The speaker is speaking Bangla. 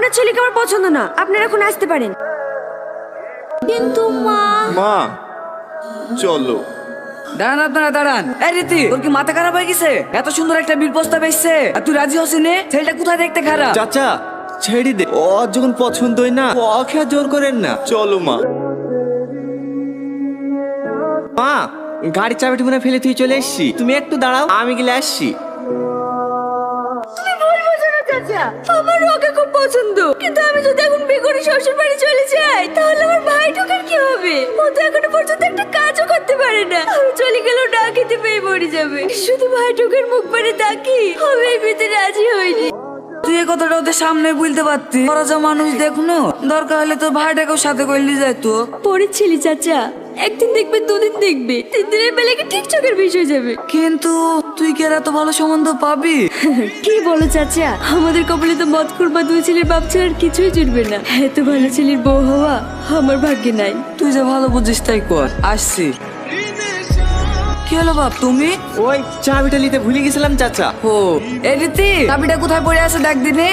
আপনার ছেলেকে আমার পছন্দ না, আপনারা এখন আসতে পারেন। কিন্তু মা মা চলো। দাঁড়ান আপনারা দাঁড়ান। এই রীতি, তোর কি মাথা খারাপ হয়ে গেছে? এত সুন্দর একটা বিল প্রস্তাব এসছে আর তুই রাজি হসি নে? ছেলেটা কোথায় দেখতে খারাপ? চাচা ছেড়ে দে, ও যখন পছন্দই না ওকে আর জোর করেন না। চলো মা। মা গাড়ির চাবিটি মনে ফেলে তুই চলে এসছি, তুমি একটু দাঁড়াও, আমি গেলে আসছি। তুমি ভুল বোঝো না চাচা, আমার ওকে খুব পছন্দ, কিন্তু আমি যদি এখন বিয়ে করে শ্বশুর বাড়ি চলে যাই তাহলে আমার ভাই ঢোকার কি হবে? ও তো এখনো পর্যন্ত একটা কাজও করতে পারে না, আমি চলে গেলেও না খেতে পেয়ে মরে যাবে। শুধু ভাই ঢোকার মুখ পানে তাকি আমি এই বিয়েতে রাজি হইনি। তুই এই কথাটা ওদের সামনে বলতে পারতি। ওরা যা মানুষ দেখুনো, দরকার হলে তোর ভাইটাকেও সাথে করলি যাইতো। পরে ছিলি চাচা, একদিন দেখবে দুদিন দেখবে, 3 দিনের বেলাকে ঠিক চোখের বিষয় যাবে। কিন্তু তুই কি আর এত ভালো সম্বন্ধ পাবি? কি বলো চাচা, আমাদের কপালে তো মদ কুরবা 2 ছেলের বাপ ছাড়া আর কিছুই জুটবে না। এত ভালো ছেলের বউ হওয়া আমার ভাগ্যে নাই। তুই যা ভালো বুঝিস তাই কর। আসছি। কি হলো বাপ তুমি? ওই চাবিটা নিতে ভুলে গেছিলাম চাচা। ও এই রীতি, চাবিটা কোথায় পড়ে আছে দেখ দিনে।